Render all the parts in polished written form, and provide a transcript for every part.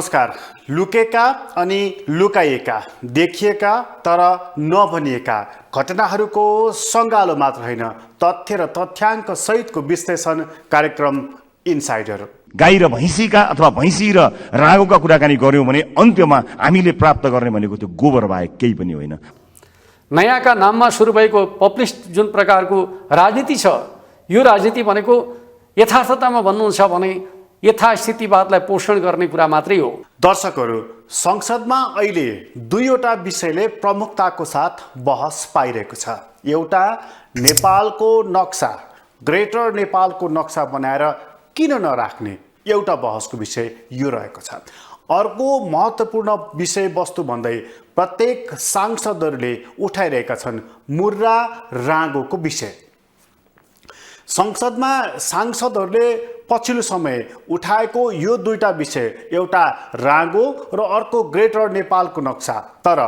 नमस्कार। लुकेका अनि लुकाइएका, देखिएका तर नभनिएका घटनाहरूको सङ्गालो मात्र होइन, तथ्य र तथ्याङ्क सहितको विश्लेषण कार्यक्रम इनसाइडर। गाई र भैँसीका अथवा भैँसी र रागोका कुराकानी गर्यौं भने अन्त्यमा हामीले प्राप्त गर्ने भनेको त्यो गोबर बाहेक केही पनि होइन। नयाँका नाममा सुरु भएको पपुलिस्ट जुन प्रकारको राजनीति छ, यो राजनीति भनेको यथार्थतामा भन्नुहुन्छ भने यथास्थितिवादलाई पोषण गर्ने कुरा मात्रै हो। दर्शकहरू, संसदमा अहिले दुईवटा विषयले प्रमुखताको साथ बहस पाइरहेको छ। एउटा नेपालको नक्सा, ग्रेटर नेपालको नक्सा बनाएर किन नराख्ने, एउटा बहसको विषय यो रहेको छ। अर्को महत्त्वपूर्ण विषयवस्तु भन्दै प्रत्येक सांसदहरूले उठाइरहेका छन् मुर्रा राँगोको विषय। संसदमा सांसदहरूले पछिल्लो समय उठाएको यो दुईटा विषय, एउटा राँगो र अर्को ग्रेटर नेपालको नक्सा। तर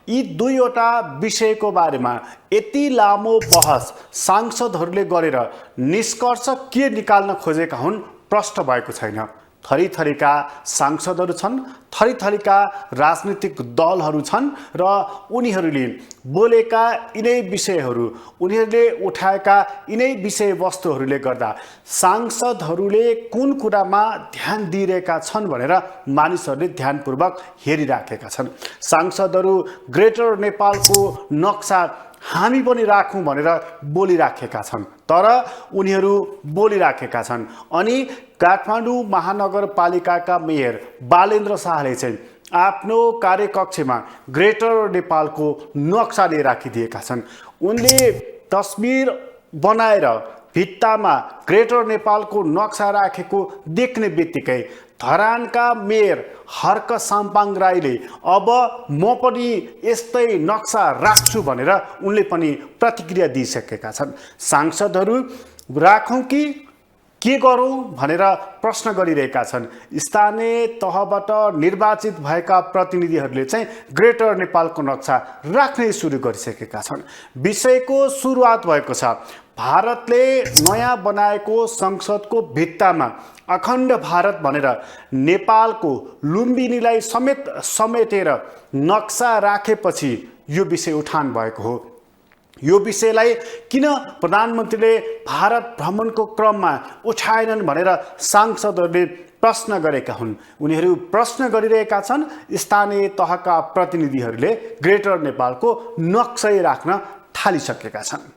यी दुईवटा विषयको बारेमा यति लामो बहस सांसदहरूले गरेर निष्कर्ष के निकाल्न खोजेका हुन् प्रश्न भएको छैन। थरीथरीका सांसदहरू छन्, थरीथरीका राजनीतिक दलहरू छन् र उनीहरूले बोलेका यिनै विषयहरू, उनीहरूले उठाएका यिनै विषयवस्तुहरूले गर्दा सांसदहरूले कुन कुरामा ध्यान दिइरहेका छन् भनेर मानिसहरूले ध्यानपूर्वक हेरिराखेका छन्। सांसदहरू ग्रेटर नेपालको नक्सा हामी पनि राखौँ भनेर बोलिराखेका छन्, तर उनीहरू बोलिराखेका छन्। अनि काठमाडौँ महानगरपालिकाका मेयर बालेन्द्र शाहले चाहिँ आफ्नो कार्यकक्षमा ग्रेटर नेपालको नक्सा लिएर राखिदिएका छन्। उनले तस्बिर बनाएर भित्तामा ग्रेटर नेपालको नक्सा राखेको देख्ने बित्तिकै धरानका मेयर हर्क साम्पाङ राईले अब म पनि यस्तै नक्सा राख्छु भनेर उनले पनि प्रतिक्रिया दिइसकेका छन्। सांसदहरू राखौँ कि के गरौँ भनेर प्रश्न गरिरहेका छन्। स्थानीय तहबाट निर्वाचित भएका प्रतिनिधिहरूले चाहिँ ग्रेटर नेपालको नक्सा राख्नै सुरु गरिसकेका छन्। विषयको सुरुवात भएको छ। भारतले नयाँ बनाएको संसदको भित्तामा अखण्ड भारत भनेर नेपालको लुम्बिनीलाई समेटेर नक्सा राखेपछि यो विषय उठान भएको हो। यो विषयलाई किन प्रधानमन्त्रीले भारत भ्रमणको क्रममा उठाएनन् भनेर सांसदहरूले प्रश्न गरेका हुन्। उनीहरू प्रश्न गरिरहेका छन् स्थानीय तहका प्रतिनिधिहरूले ग्रेटर नेपालको नक्सै राख्न थालिसकेका छन्।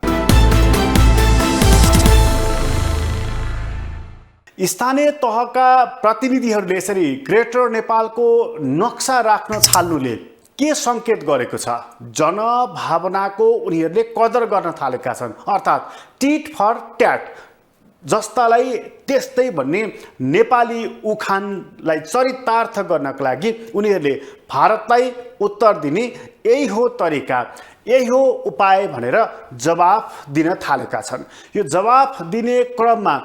स्थानीय तहका प्रतिनिधिहरूले यसरी ग्रेटर नेपालको नक्सा राख्न थाल्नुले के सङ्केत गरेको छ? जनभावनाको उनीहरूले कदर गर्न थालेका छन्। अर्थात् टिट फर ट्याट, जस्तालाई त्यस्तै भन्ने नेपाली उखानलाई चरितार्थ गर्नका लागि उनीहरूले भारतलाई उत्तर दिने यही हो तरिका, यही हो उपाय भनेर जवाफ दिन थालेका छन्। यो जवाफ दिने क्रममा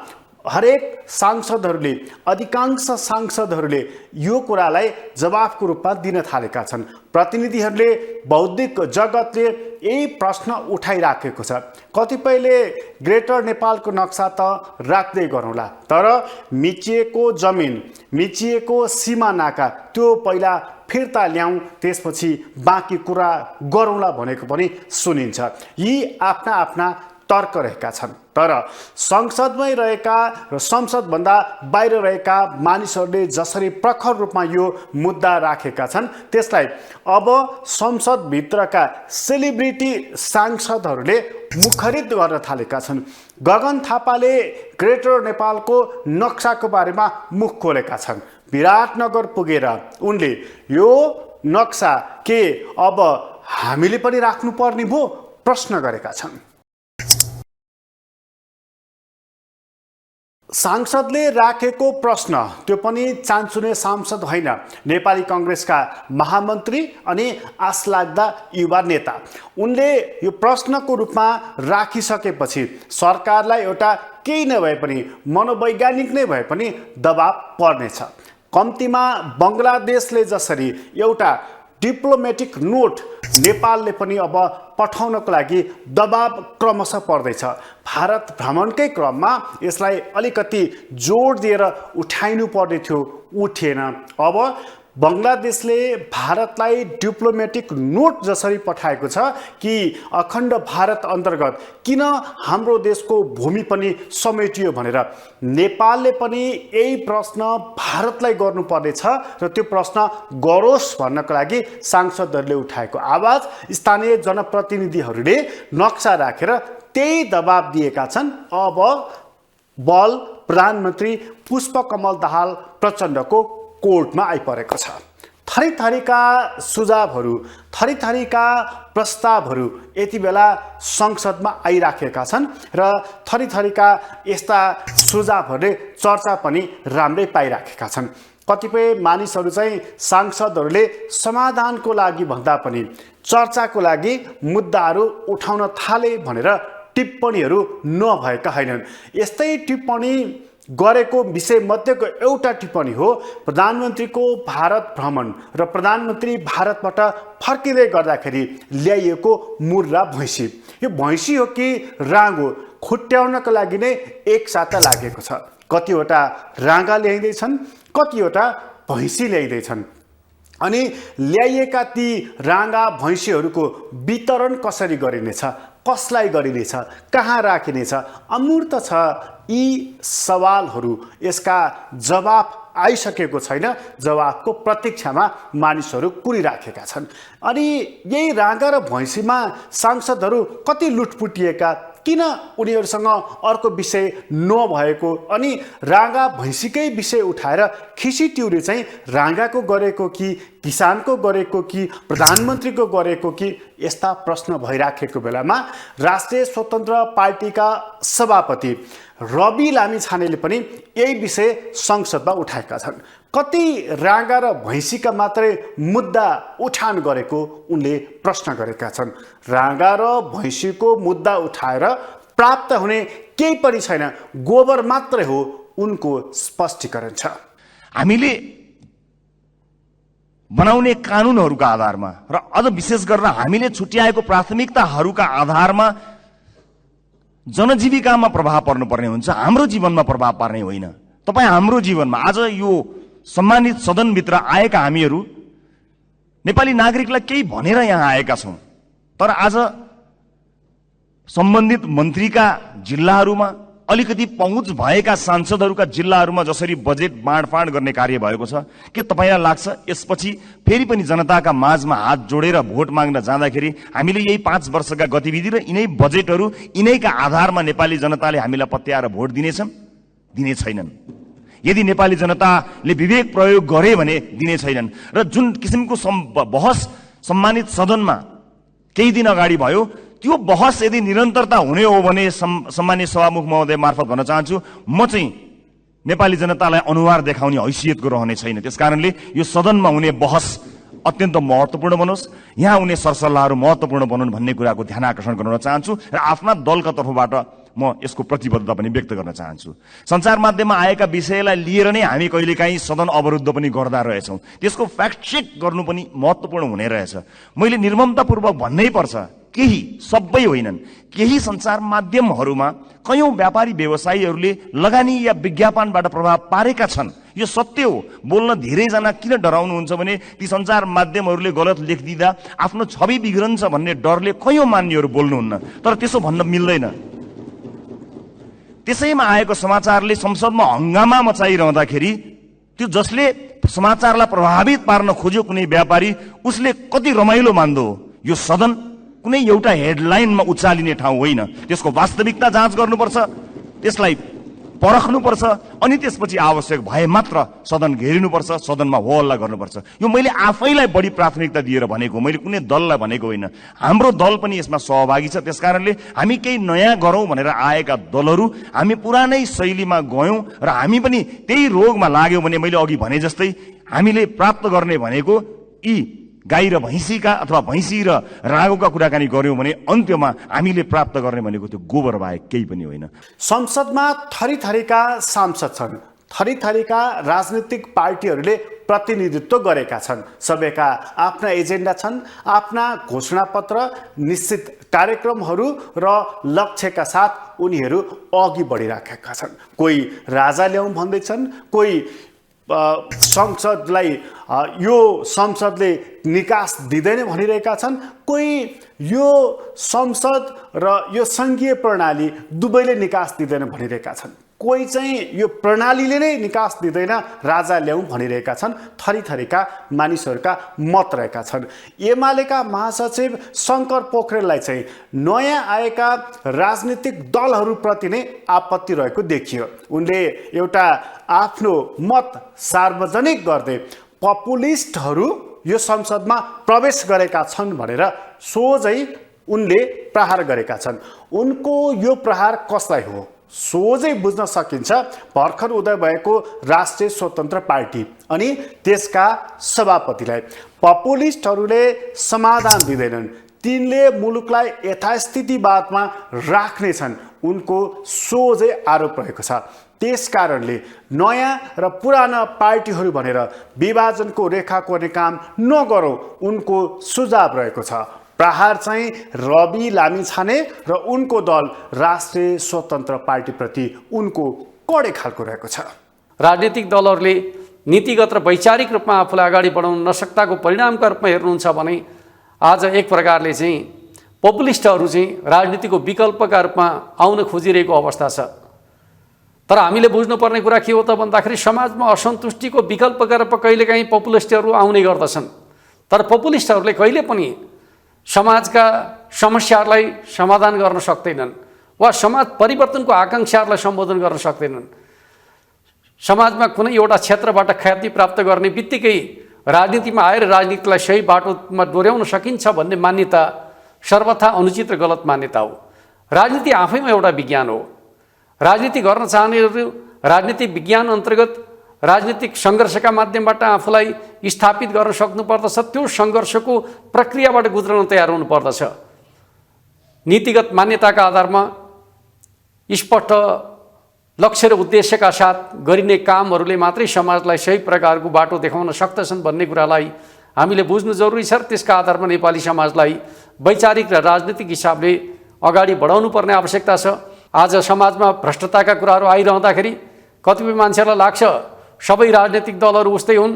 हरेक सांसदहरूले, अधिकांश सांसदहरूले यो कुरालाई जवाफको रूपमा दिन थालेका छन्। प्रतिनिधिहरूले, बौद्धिक जगतले यही प्रश्न उठाइराखेको छ। कतिपयले ग्रेटर नेपालको नक्सा त राख्दै गरौँला, तर मिचिएको जमिन, मिचिएको सीमा नाका त्यो पहिला फिर्ता ल्याउँ, त्यसपछि बाँकी कुरा गरौँला भनेको पनि सुनिन्छ। यी आफ्ना आफ्ना तर्क रहेका छन्। तर संसदमै रहेका र संसदभन्दा बाहिर रहेका मानिसहरूले जसरी प्रखर रूपमा यो मुद्दा राखेका छन्, त्यसलाई अब संसदभित्रका सेलिब्रिटी सांसदहरूले मुखरित गर्न थालेका छन्। गगन थापाले ग्रेटर नेपालको नक्साको बारेमा मुख खोलेका छन्। विराटनगर पुगेर उनले यो नक्सा के अब हामीले पनि राख्नुपर्ने भो प्रश्न गरेका छन्। सांसदले राखेको प्रश्न त्यो पनि चान्चुने सांसद होइन, नेपाली काङ्ग्रेसका महामन्त्री अनि आशलाग्दा युवा नेता। उनले यो प्रश्नको रूपमा राखिसकेपछि सरकारलाई एउटा केही नभए पनि मनोवैज्ञानिक नै भए पनि दबाब पर्नेछ। कम्तीमा बङ्गलादेशले जसरी एउटा डिप्लोमेटिक नोट नेपालले पनि अब पठाउनको लागि दबाब क्रमशः पर्दैछ। भारत भ्रमणकै क्रममा यसलाई अलिकति जोड दिएर उठाइनु पर्ने थियो, उठेन। अब बङ्गलादेशले भारतलाई डिप्लोमेटिक नोट जसरी पठाएको छ कि अखण्ड भारत अन्तर्गत किन हाम्रो देशको भूमि पनि समेटियो भनेर नेपालले पनि यही प्रश्न भारतलाई गर्नुपर्नेछ र त्यो प्रश्न गरोस् भन्नको लागि सांसदहरूले उठाएको आवाज स्थानीय जनप्रतिनिधिहरूले नक्सा राखेर त्यही दबाब दिएका छन्। अब बल प्रधानमन्त्री पुष्पकमल दाहाल प्रचण्डको कोर्टमा आइपरेको छ। थरीथरीका सुझावहरू, थरीथरीका प्रस्तावहरू यति बेला संसदमा आइराखेका छन् र थरीथरीका यस्ता सुझावहरूले चर्चा पनि राम्रै पाइराखेका छन्। कतिपय मानिसहरू चाहिँ सांसदहरूले समाधानको लागि भन्दा पनि चर्चाको लागि मुद्दाहरू उठाउन थाले भनेर टिप्पणीहरू नभएका होइनन्। यस्तै टिप्पणी गरेको विषय मध्येको एउटा टिप्पणी हो प्रधानमन्त्रीको भारत भ्रमण र प्रधानमन्त्री भारतबाट फर्किँदै गर्दाखेरि ल्याइएको मुर्रा भैँसी। यो भैँसी हो कि राँगो खुट्याउनको लागि नै एकसाथ लागेको छ। कतिवटा राँगा ल्याइँदैछन्, कतिवटा भैँसी ल्याइँदैछन्। अनि ल्याइएका ती राँगा भैँसीहरूको वितरण कसरी गरिनेछ, कसलाई गरिनेछ, कहाँ राखिनेछ, अमूर्त छ। यी सवालहरू, यसका जवाफ आइसकेको छैन। जवाफको प्रतीक्षामा मानिसहरू कुरिराखेका छन्। अनि यही राँगा र भैँसीमा सांसदहरू कति लुटपुटिएका, किन उनीहरूसँग अर्को विषय नभएको, अनि राँगा भैँसीकै विषय उठाएर खिसी ट्युरी चाहिँ राँगाको गरेको कि किसानको गरेको कि प्रधानमन्त्रीको गरेको कि, यस्ता प्रश्न भइराखेको बेलामा राष्ट्रिय स्वतन्त्र पार्टीका सभापति रवि लामिछानेले पनि यही विषय संसदमा उठाएका छन्। कति राँगा र भैँसीका मात्रै मुद्दा उठान गरेको उनले प्रश्न गरेका छन्। राँगा र भैँसीको मुद्दा उठाएर प्राप्त हुने केही पनि छैन, गोबर मात्रै हो उनको स्पष्टीकरण छ। हामीले बनाउने कानुनहरूका आधारमा र अझ विशेष गरेर हामीले छुट्याएको प्राथमिकताहरूका आधारमा जनजीविकामा प्रभाव पर्नुपर्ने हुन्छ, हाम्रो जीवनमा प्रभाव पार्ने होइन। तपाईँ हाम्रो जीवनमा आज यो सम्मानित सदनभित्र आएका हामीहरू नेपाली नागरिकलाई केही भनेर यहाँ आएका छौँ, तर आज सम्बन्धित मन्त्रीका जिल्लाहरूमा, अलिकति पहुँच भएका सांसदहरूका जिल्लाहरूमा जसरी बजेट बाँडफाँड गर्ने कार्य भएको छ, के तपाईँलाई लाग्छ यसपछि फेरि पनि जनताका माझमा हात जोडेर भोट माग्न जाँदाखेरि हामीले यही 5 वर्षका गतिविधि र यिनै बजेटहरू यिनैका आधारमा नेपाली जनताले हामीलाई पत्याएर भोट दिनेछन्? दिने छैनन्। यदि नेपाली जनताले विवेक प्रयोग गरे भने दिने छैनन्। र जुन किसिमको बहस सम्मानित सदनमा केही दिन अगाडि भयो, त्यो बहस यदि निरन्तरता हुने हो भने सम्मानित सभामुख महोदय मार्फत भन्न चाहन्छु, म चाहिँ नेपाली जनतालाई अनुहार देखाउने हैसियतको रहने छैन। त्यसकारणले यो सदनमा हुने बहस अत्यन्त महत्त्वपूर्ण बनोस्, यहाँ हुने सरसल्लाहहरू महत्त्वपूर्ण बनुन् भन्ने कुराको ध्यान आकर्षण गर्न चाहन्छु र आफ्ना दलका तर्फबाट म यसको प्रतिबद्धता पनि व्यक्त गर्न चाहन्छु। सञ्चार माध्यममा आएका विषयलाई लिएर नै हामी कहिलेकाहीँ सदन अवरुद्ध पनि गर्दा रहेछौँ। त्यसको फ्याक्ट चेक गर्नु पनि महत्त्वपूर्ण हुने रहेछ। मैले निर्ममतापूर्वक भन्नै पर्छ, केही, सबै होइनन्, केही सञ्चार माध्यमहरूमा कयौं व्यापारी व्यवसायीहरूले लगानी या विज्ञापनबाट प्रभाव पारेका छन्। यो सत्य हो। बोल्न धेरैजना किन डराउनुहुन्छ भने ती सञ्चार माध्यमहरूले गलत लेखिदिँदा आफ्नो छवि बिग्रन्छ भन्ने डरले कयौं मान्यहरू बोल्नुहुन्न, तर त्यसो भन्न मिल्दैन। त्यसैमा आएको समाचारले संसदमा हंगामा मचाइरहँदाखेरि त्यो जसले समाचारलाई प्रभावित पार्न खोज्यो कुनै व्यापारी, उसले कति रमाइलो मान्दो हो। यो सदन कुनै एउटा हेडलाइनमा उचालिने ठाउँ होइन। त्यसको वास्तविकता जाँच गर्नुपर्छ, त्यसलाई परख्नुपर्छ, अनि त्यसपछि आवश्यक भए मात्र सदन घेरिनुपर्छ, सदनमा हो हल्ला गर्नुपर्छ। यो मैले आफैलाई बढी प्राथमिकता दिएर भनेको, मैले कुनै दललाई भनेको होइन। हाम्रो दल पनि यसमा सहभागी छ। त्यसकारणले हामी केही नयाँ गरौँ भनेर आएका दलहरू हामी पुरानै शैलीमा गयौँ र हामी पनि त्यही रोगमा लाग्यौँ भने मैले अघि भने जस्तै हामीले प्राप्त गर्ने भनेको यी गाई र भैँसीका अथवा भैँसी र रागोका कुराकानी गर्यौँ भने अन्त्यमा हामीले प्राप्त गर्ने भनेको त्यो गोबर बाहेक केही पनि होइन। संसदमा थरीथरीका सांसद छन्, थरीथरीका राजनीतिक पार्टीहरूले प्रतिनिधित्व गरेका छन्। सबैका आफ्ना एजेन्डा छन्, आफ्ना घोषणापत्र, निश्चित कार्यक्रमहरू र लक्ष्यका साथ उनीहरू अघि बढिराखेका छन्। कोही राजा ल्याउँ भन्दैछन्, कोही संसदलाई यो संसदले निकास दिँदैन भनिरहेका छन्, कोही यो संसद र यो सङ्घीय प्रणाली दुवैले निकास दिँदैन भनिरहेका छन्, कोही चाहिँ यो प्रणालीले नै निकास दिँदैन राजा ल्याउँ भनिरहेका छन्। थरीथरीका मानिसहरूका मत रहेका छन्। एमालेका महासचिव शङ्कर पोखरेललाई चाहिँ नयाँ आएका राजनीतिक दलहरूप्रति नै आपत्ति रहेको देखियो। उनले एउटा आफ्नो मत सार्वजनिक गर्दै पपुलिस्टहरू यो संसदमा प्रवेश गरेका छन् भनेर सोझै उनले प्रहार गरेका छन्। उनको यो प्रहार कसलाई हो सोझै बुझ्न सकिन्छ। भर्खर उदय भएको राष्ट्रिय स्वतन्त्र पार्टी अनि त्यसका सभापतिलाई पपुलिस्टहरूले समाधान दिँदैनन्, तिनले मुलुकलाई यथास्थितिवादमा राख्नेछन्, उनको सोझै आरोप रहेको छ। त्यसकारणले नयाँ र पुराना पार्टीहरू भनेर विभाजनको रेखा कोर्ने काम नगरौँ उनको सुझाव रहेको छ। प्रहार चाहिँ रवि लामिछाने र उनको दल राष्ट्रिय स्वतन्त्र पार्टीप्रति उनको कडे खालको रहेको छ। राजनीतिक दलहरूले नीतिगत र वैचारिक रूपमा आफूलाई अगाडि बढाउन नसक्ताको परिणामका रूपमा हेर्नुहुन्छ भने आज एक प्रकारले चाहिँ पपुलिस्टहरू चाहिँ राजनीतिको विकल्पका रूपमा आउन खोजिरहेको अवस्था छ। तर हामीले बुझ्नुपर्ने कुरा के हो त भन्दाखेरि समाजमा असन्तुष्टिको विकल्पका रूपमा कहिलेकाहीँ पपुलिस्टहरू आउने गर्दछन्। तर पपुलिस्टहरूले कहिले पनि समाजका समस्याहरूलाई समाधान गर्न सक्दैनन् वा समाज परिवर्तनको आकाङ्क्षाहरूलाई सम्बोधन गर्न सक्दैनन्। समाजमा कुनै एउटा क्षेत्रबाट ख्याति प्राप्त गर्ने बित्तिकै राजनीतिमा आएर राजनीतिलाई सही बाटोमा डोर्याउन सकिन्छ भन्ने मान्यता सर्वथा अनुचित र गलत मान्यता हो। राजनीति आफैमा एउटा विज्ञान हो। राजनीति गर्न चाहनेहरू राजनीतिक विज्ञान अन्तर्गत राजनीतिक सङ्घर्षका माध्यमबाट आफूलाई स्थापित गर्न सक्नुपर्दछ। त्यो सङ्घर्षको प्रक्रियाबाट गुज्रन तयार हुनुपर्दछ। नीतिगत मान्यताका आधारमा स्पष्ट लक्ष्य र उद्देश्यका साथ गरिने कामहरूले मात्रै समाजलाई सही प्रकारको बाटो देखाउन सक्दछन् भन्ने कुरालाई हामीले बुझ्नु जरुरी छ। त्यसका आधारमा नेपाली समाजलाई वैचारिक र राजनीतिक हिसाबले अगाडि बढाउनु पर्ने आवश्यकता छ। आज समाजमा भ्रष्टताका कुराहरू आइरहँदाखेरि कतिपय मान्छेलाई लाग्छ सबै राजनीतिक दलहरू उस्तै हुन्,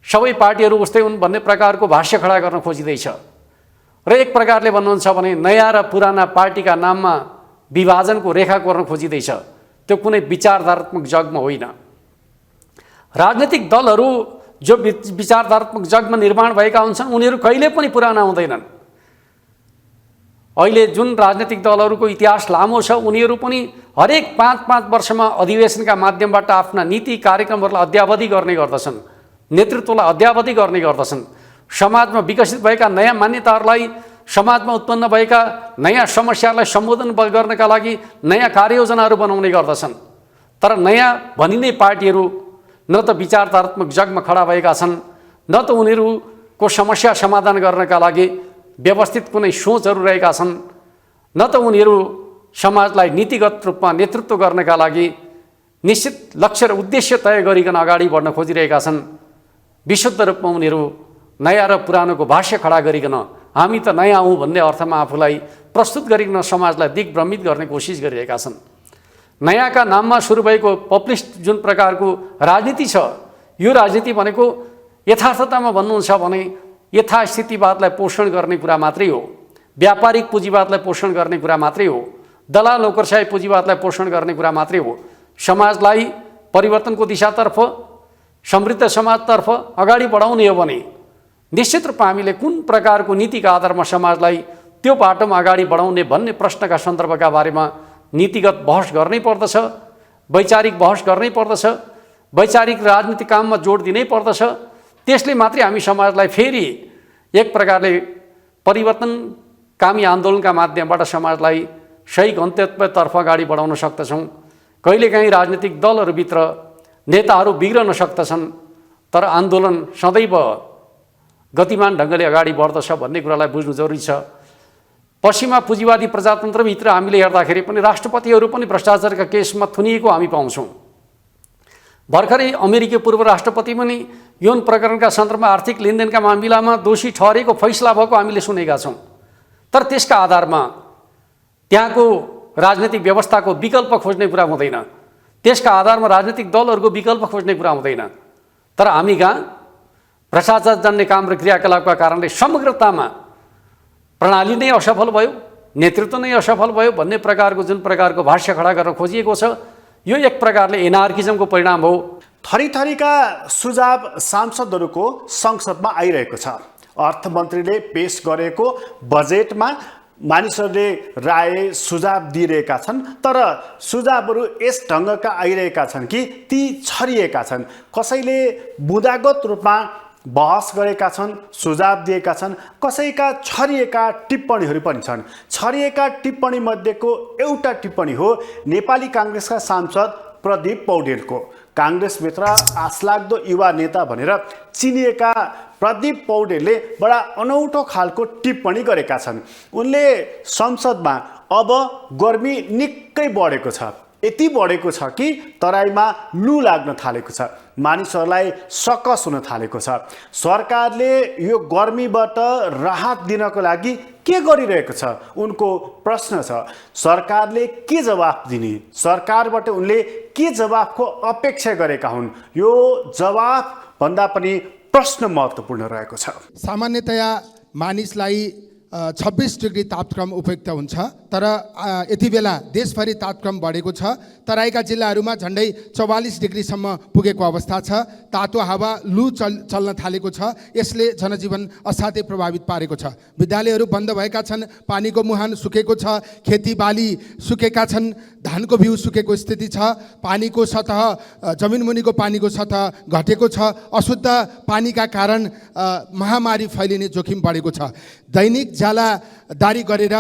सबै पार्टीहरू उस्तै हुन् भन्ने प्रकारको भाष्य खडा गर्न खोजिँदैछ। र एक प्रकारले भन्नुहुन्छ भने नयाँ र पुराना पार्टीका नाममा विभाजनको रेखा कोर्न खोजिँदैछ। त्यो कुनै विचारधारात्मक जगमा होइन। राजनीतिक दलहरू जो विचारधारात्मक जगमा निर्माण भएका हुन्छन् उनीहरू कहिले पनि पुराना हुँदैनन्। अहिले जुन राजनीतिक दलहरूको इतिहास लामो छ उनीहरू पनि हरेक 5-5 वर्षमा अधिवेशनका माध्यमबाट आफ्ना नीति कार्यक्रमहरूलाई अद्यावधि गर्ने गर्दछन्, नेतृत्वलाई अद्यावधि गर्ने गर्दछन्। समाजमा विकसित भएका नयाँ मान्यताहरूलाई, समाजमा उत्पन्न भएका नयाँ समस्याहरूलाई सम्बोधन गर्नका लागि नयाँ कार्ययोजनाहरू बनाउने गर्दछन्। तर नयाँ भनिने पार्टीहरू न त विचारधारात्मक जगमा खडा भएका छन्, न त उनीहरूको समस्या समाधान गर्नका लागि व्यवस्थित कुनै सोचहरू रहेका छन्, न त उनीहरू समाजलाई नीतिगत रूपमा नेतृत्व गर्नका लागि निश्चित लक्ष्य र उद्देश्य तय गरिकन अगाडि बढ्न खोजिरहेका छन्। विशुद्ध रूपमा उनीहरू नयाँ र पुरानोको भाष्य खडा गरिकन हामी त नयाँ हौँ भन्ने अर्थमा आफूलाई प्रस्तुत गरिकन समाजलाई दिग्भ्रमित गर्ने कोसिस गरिरहेका छन्। नयाँका नाममा सुरु भएको पपुलिस्ट जुन प्रकारको राजनीति छ यो राजनीति भनेको यथार्थतामा भन्नुहुन्छ भने यथास्थितिवादलाई पोषण गर्ने कुरा मात्रै हो, व्यापारिक पुँजीवादलाई पोषण गर्ने कुरा मात्रै हो, दलाल नोकरशाही पुँजीवादलाई पोषण गर्ने कुरा मात्रै हो। समाजलाई परिवर्तनको दिशातर्फ, समृद्ध समाजतर्फ अगाडि बढाउने हो भने निश्चित रूपमा हामीले कुन प्रकारको नीतिका आधारमा समाजलाई त्यो बाटोमा अगाडि बढाउने भन्ने प्रश्नका सन्दर्भका बारेमा नीतिगत बहस गर्नै पर्दछ, वैचारिक बहस गर्नै पर्दछ, वैचारिक राजनीतिक काममा जोड दिनै पर्दछ। त्यसले मात्रै हामी समाजलाई फेरि एक प्रकारले परिवर्तनकामी आन्दोलनका माध्यमबाट समाजलाई सही गन्तव्यतर्फ अगाडि बढाउन सक्दछौँ। कहिलेकाहीँ राजनीतिक दलहरूभित्र नेताहरू बिग्रन सक्दछन्, तर आन्दोलन सदैव गतिमान ढङ्गले अगाडि बढ्दछ भन्ने कुरालाई बुझ्नु जरुरी छ। पश्चिमा पुँजीवादी प्रजातन्त्रभित्र हामीले हेर्दाखेरि पनि राष्ट्रपतिहरू पनि भ्रष्टाचारका केसमा थुनिएको हामी पाउँछौँ। भर्खरै अमेरिकी पूर्व राष्ट्रपति पनि यौन प्रकरणका सन्दर्भमा आर्थिक लेनदेनका मामिलामा दोषी ठहरेको फैसला भएको हामीले सुनेका छौँ। तर त्यसका आधारमा त्यहाँको राजनीतिक व्यवस्थाको विकल्प खोज्ने कुरा हुँदैन। त्यसका आधारमा राजनीतिक दलहरूको विकल्प खोज्ने कुरा हुँदैन। तर हामी कहाँ भ्रष्टाचार जन्ने काम र क्रियाकलापका कारणले समग्रतामा प्रणाली नै असफल भयो, नेतृत्व नै असफल भयो भन्ने प्रकारको जुन प्रकारको भाष्य खडा गर्न खोजिएको छ, यो एक प्रकारले एनार्किजमको परिणाम हो। थरीथरीका सुझाव सांसदहरूको संसदमा आइरहेको छ। अर्थमन्त्रीले पेश गरेको बजेटमा मानिसहरूले राय सुझाव दिइरहेका छन्, तर सुझावहरू यस ढङ्गका आइरहेका छन् कि ती छरिएका छन्। कसैले बुँदागत रूपमा बहस गरेका छन्, सुझाव दिएका छन्, कसैका छरिएका टिप्पणीहरू पनि छन्। छरिएका टिप्पणी मध्येको एउटा टिप्पणी हो नेपाली काङ्ग्रेसका सांसद प्रदीप पौडेलको। काङ्ग्रेसभित्र आशलाग्दो युवा नेता भनेर चिनिएका प्रदीप पौडेलले बडा अनौठो खालको टिप्पणी गरेका छन्। उनले संसदमा अब गर्मी निकै बढेको छ, यति बढेको छ कि तराईमा लु लाग्न थालेको छ, मानिसहरूलाई सकस हुन थालेको छ। सरकारले यो गर्मीबाट राहत दिनको लागि के गरिरहेको छ उनको प्रश्न छ। सरकारले के जवाफ दिने, सरकारबाट उनले के जवाफको अपेक्षा गरेका हुन्, यो जवाफ भन्दा पनि प्रश्न महत्त्वपूर्ण रहेको छ। सामान्यतया मानिसलाई 26 डिग्री तापक्रम उपयुक्त हुन्छ, तर यति बेला देशभरि तापक्रम बढेको छ। तराईका जिल्लाहरूमा झन्डै 44 डिग्रीसम्म पुगेको अवस्था छ। तातो हावा लु चल्न थालेको छ। यसले जनजीवन असाध्यै प्रभावित पारेको छ। विद्यालयहरू बन्द भएका छन्, पानीको मुहान सुकेको छ, खेतीबाली सुकेका छन्, धानको बिउ सुकेको स्थिति छ, पानीको सतह जमिन मुनिको पानीको सतह घटेको छ। अशुद्ध पानीका कारण महामारी फैलिने जोखिम बढेको छ। दैनिक ज्यालादारी गरेर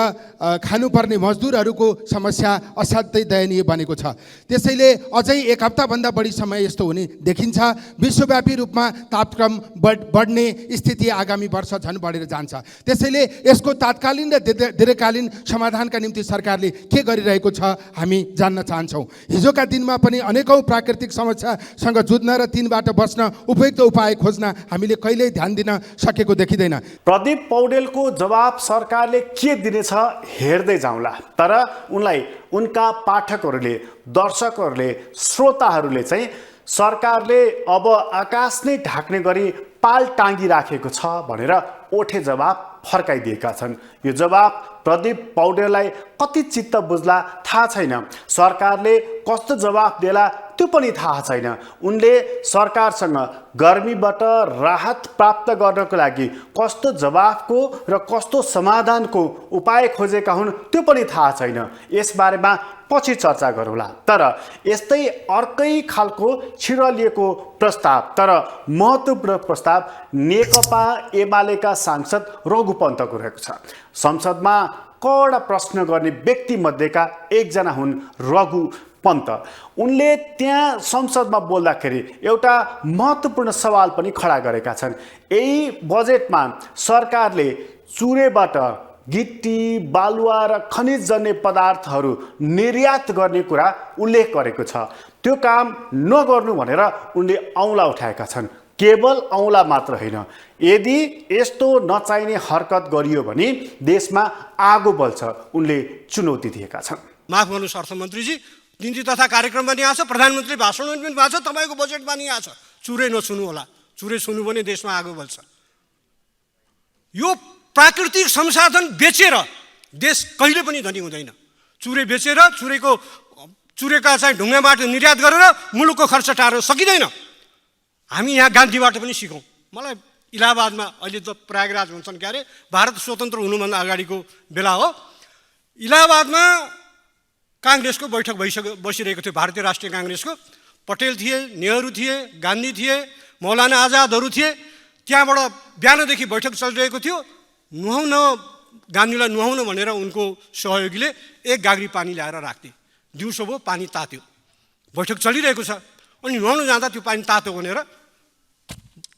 खानुपर्ने मजदुरहरूको समस्या असाध्यै दयनीय बनेको छ। त्यसैले अझै एक हप्ताभन्दा बढी समय यस्तो हुने देखिन्छ। विश्वव्यापी रूपमा तापक्रम बढ्ने स्थिति आगामी वर्ष झन् बढेर जान्छ। त्यसैले यसको तात्कालीन र दीर्घकालीन समाधानका निम्ति सरकारले के गरिरहेको छ हामी जान्न चाहन्छौँ। हिजोका दिनमा पनि अनेकौँ प्राकृतिक समस्यासँग जुझ्न र तिनबाट बस्न उपयुक्त उपाय खोज्न हामीले कहिल्यै ध्यान दिन सकेको देखिँदैन। प्रदीप पौडेलको जवाब सरकारले के दिनेछ हेर्दै जाउँला, तर उनलाई उनका पाठकहरूले, दर्शकहरूले, श्रोताहरूले चाहिँ सरकारले अब आकाश नै ढाक्ने गरी पाल टाँगिराखेको छ भनेर ओठे जवाब फर्काइदिएका छन्। यो जवाब प्रदीप पौडेललाई कति चित्त बुझ्ला थाहा छैन। सरकारले कस्तो जवाब देला त्यो पनि थाहा छैन। उनले सरकारसँग गर्मीबाट राहत प्राप्त गर्नको लागि कस्तो जवाफको र कस्तो समाधानको उपाय खोजेका हुन् त्यो पनि थाहा छैन। यसबारेमा पछि चर्चा गरौँला। तर यस्तै अर्कै खालको छिरलिएको प्रस्ताव, तर महत्त्वपूर्ण प्रस्ताव नेकपा एमालेका सांसद रघु पन्तको रहेको छ। संसदमा कडा प्रश्न गर्ने व्यक्ति मध्येका एकजना हुन् रघु पन्त। उनले त्यहाँ संसदमा बोल्दाखेरि एउटा महत्त्वपूर्ण सवाल पनि खडा गरेका छन्। यही बजेटमा सरकारले चुरेबाट गिट्टी, बालुवा र खनिजजन्य पदार्थहरू निर्यात गर्ने कुरा उल्लेख गरेको छ। त्यो काम नगर्नु भनेर उनले औँला उठाएका छन्। केवल औँला मात्र होइन, यदि यस्तो नचाहिने हरकत गरियो भने देशमा आगो बल्छ, उनले चुनौती दिएका छन्। माफ गर्नुहोस् अर्थमन्त्रीजी, नीति तथा कार्यक्रममा नि आछ, प्रधानमन्त्री भाषणमा पनि भएको छ, तपाईँको बजेटमा नि आछ। चुरे नछुनु होला, चुरे छुनु भने देशमा आगो बल्छ। यो प्राकृतिक संसाधन बेचेर देश कहिले पनि धनी हुँदैन। चुरे बेचेर चुरेका चाहिँ ढुङ्गाबाट निर्यात गरेर मुलुकको खर्च टार्न सकिँदैन। हामी यहाँ गान्धीबाट पनि सिकौँ। मलाई इलाहाबादमा अहिले त प्रयागराज हुन्छन् क्यारे, भारत स्वतन्त्र हुनुभन्दा अगाडिको बेला हो। इलाहाबादमा काङ्ग्रेसको बैठक बसिरहेको थियो, भारतीय राष्ट्रिय काङ्ग्रेसको। पटेल थिए, नेहरू थिए, गान्धी थिए, मौलाना आजादहरू थिए। त्यहाँबाट बिहानदेखि बैठक चलिरहेको थियो। नुहाउन, गान्धीलाई नुहाउन भनेर उनको सहयोगीले एक गाग्री पानी ल्याएर राख्थे। दिउँसो भयो, पानी तात्यो, बैठक चलिरहेको छ। अनि नुहाउन जाँदा त्यो पानी तातो भनेर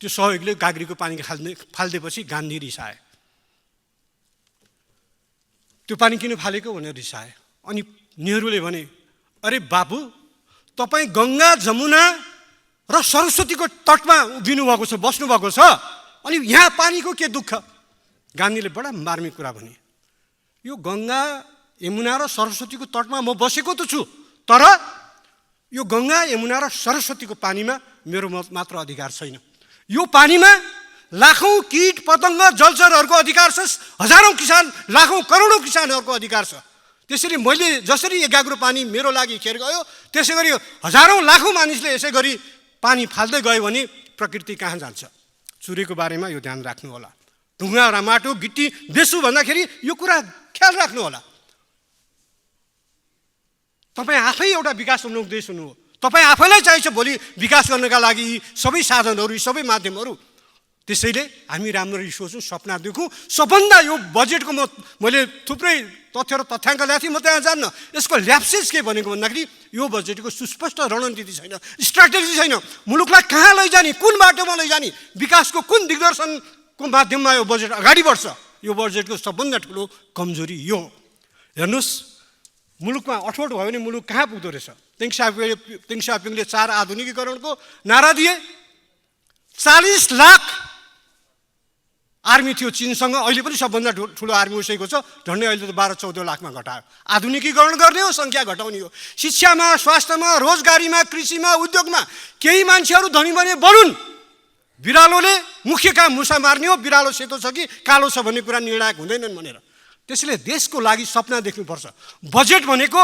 त्यो सहयोगीले गाग्रीको पानी फालिदिएपछि गान्धी रिसाए। त्यो पानी किन फालेको भनेर रिसाए। अनि नेहरूले भने, अरे बाबु, तपाईँ गङ्गा, जमुना र सरस्वतीको तटमा उभिनु भएको छ, बस्नु भएको छ, अनि यहाँ पानीको के दुःख? गान्धीले बडा मार्मिक कुरा भने, यो गङ्गा, यमुना र सरस्वतीको तटमा म बसेको त छु, तर यो गङ्गा यमुना र सरस्वतीको पानीमा मेरो मात्र अधिकार छैन। यो पानीमा लाखौँ कीट पतङ्ग जलचरहरूको अधिकार छ, हजारौँ किसान, लाखौँ करोडौँ किसानहरूको अधिकार छ। त्यसैले मैले जसरी एकाग्रो पानी मेरो लागि खेर गयो, त्यसै गरी हजारौँ लाखौँ मानिसले यसै गरी पानी फाल्दै गयो भने प्रकृति कहाँ जान्छ? चुरेको बारेमा यो ध्यान राख्नु होला। ढुङ्गा र माटो गिट्टी बेसु भन्दाखेरि यो कुरा ख्याल राख्नु होला। तपाईँ आफै एउटा विकासोन्मुख देश हुनु हो। तपाईँ आफैलाई चाहिन्छ भोलि विकास गर्नका लागि यी सबै साधनहरू, यी सबै माध्यमहरू। त्यसैले हामी राम्ररी सोचौँ, सपना देखौँ। सबभन्दा यो बजेटको मैले थुप्रै तथ्य र तथ्याङ्क ल्याएको थिएँ, म त्यहाँ जान्न। यसको ल्याप्सेस के भनेको भन्दाखेरि यो बजेटको सुस्पष्ट रणनीति छैन, स्ट्राटेजी छैन। मुलुकलाई कहाँ लैजाने, कुन बाटोमा लैजाने, विकासको कुन दिग्दर्शनको माध्यममा यो बजेट अगाडि बढ्छ, यो बजेटको सबभन्दा ठुलो कमजोरी यो हो। हेर्नुहोस्, मुलुकमा अठोट भयो भने मुलुक कहाँ पुग्दो रहेछ? तेङ सापिङले 4 आधुनिकीकरणको नारा दिए। 40 लाख आर्मी थियो चीनसँग, अहिले पनि सबभन्दा ठुलो आर्मी उसैको छ। झन्डै अहिले त 12-14 लाखमा घटायो। आधुनिकीकरण गर्ने हो, सङ्ख्या घटाउने हो। शिक्षामा, स्वास्थ्यमा, रोजगारीमा, कृषिमा, उद्योगमा केही मान्छेहरू धनी बने बढुन्। बिरालोले मुख्य काम मुसा मार्ने हो, बिरालो सेतो छ कि कालो छ भन्ने कुरा निर्णायक हुँदैनन् भनेर। त्यसैले देशको लागि सपना देख्नुपर्छ। बजेट भनेको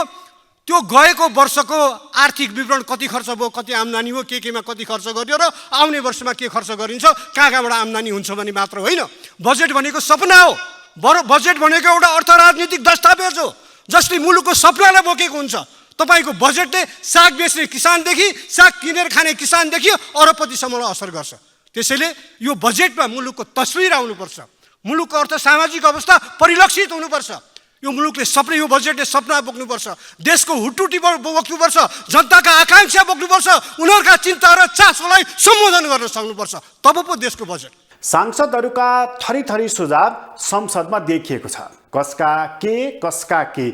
त्यो गएको वर्षको आर्थिक विवरण, कति खर्च भयो, कति आम्दानी हो, केमा कति खर्च गरियो र आउने वर्षमा के खर्च गरिन्छ, कहाँबाट आम्दानी हुन्छ भन्ने मात्र होइन। बजेट भनेको सपना हो। बजेट भनेको एउटा अर्थ राजनीतिक दस्तावेज हो जसले मुलुकको सपनालाई बोकेको हुन्छ। तपाईँको बजेटले साग बेच्ने किसानदेखि साग किनेर खाने किसानदेखि अरबपतिसम्मलाई असर गर्छ। त्यसैले यो बजेटमा मुलुकको तस्विर आउनुपर्छ, मुलुकको अर्थ सामाजिक अवस्था परिलक्षित हुनुपर्छ। यो मुलुकले यो बजेटले सपना बोक्नुपर्छ, देशको हुटुटी बोक्नुपर्छ, जनताका आकाङ्क्षा बोक्नुपर्छ, उनीहरूका चिन्ता र चासोलाई सम्बोधन गर्न सक्नुपर्छ। तब पो देशको बजेट। सांसदहरूका थरीथरी सुझाव संसदमा देखिएको छ। कसका के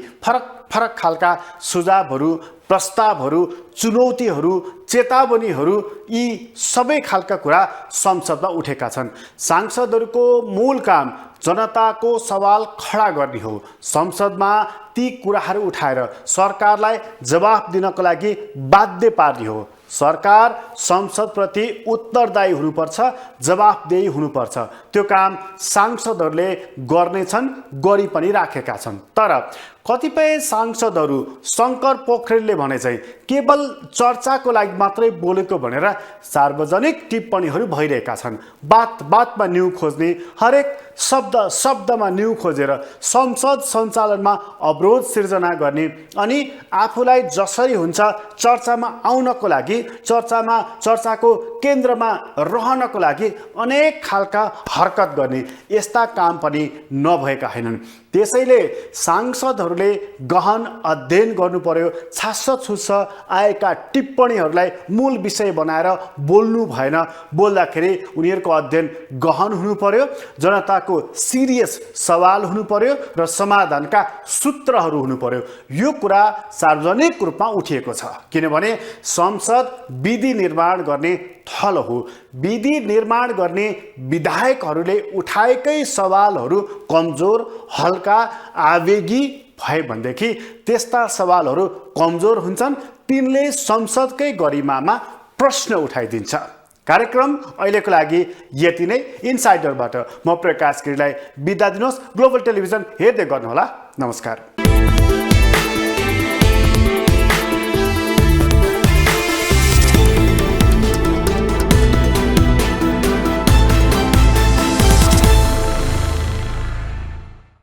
फरक खालका सुझावहरू, प्रस्तावहरू, चुनौतीहरू, चेतावनीहरू, यी सबै खालका कुरा संसदमा उठेका छन्। सांसदहरूको मूल काम जनताको सवाल खडा गर्ने हो। संसदमा ती कुराहरू उठाएर सरकारलाई जवाफ दिनको लागि बाध्य पार्ने हो। सरकार संसदप्रति उत्तरदायी हुनुपर्छ, जवाफदेही हुनुपर्छ। त्यो काम सांसदहरूले गर्नेछन्, गरी पनि राखेका छन्। तर कतिपय सांसदहरू शङ्कर पोखरेलले भने चाहिँ केवल चर्चाको लागि मात्रै बोलेको भनेर सार्वजनिक टिप्पणीहरू भइरहेका छन्। बातमा न्यु खोज्ने, हरेक शब्दमा न्यु खोजेर संसद सञ्चालनमा अवरोध सिर्जना गर्ने अनि आफूलाई जसरी हुन्छ चर्चामा आउनको लागि, चर्चाको केन्द्रमा रहनको लागि अनेक खालका हरकत गर्ने, यस्ता काम पनि नभएका होइनन्। त्यसैले सांसदहरूले गहन अध्ययन गर्नु पर्यो। छासछुस आएका टिप्पणीहरूलाई मूल विषय बनाएर बोल्नु भएन। बोल्दाखेरि उनीहरूको अध्ययन गहन हुनु पर्यो, जनताको सिरियस सवाल हुनु पर्यो र समाधानका सूत्रहरू हुनु पर्यो। यो कुरा सार्वजनिक रूपमा उठिएको छ, किनभने संसद विधि निर्माण गर्ने थल हो। विधि निर्माण गर्ने विधायकहरूले उठाएकै सवालहरू कमजोर, हल्का, आवेगी भए भनेदेखि त्यस्ता सवालहरू कमजोर हुन्छन्। तिनले संसदकै गरिमामा प्रश्न उठाइदिन्छ। कार्यक्रम अहिलेको लागि यति नै। इनसाइडरबाट म प्रकाश गिरीलाई बिदा दिनुहोस्। ग्लोबल टेलिभिजन हेर्दै गर्नुहोला। नमस्कार।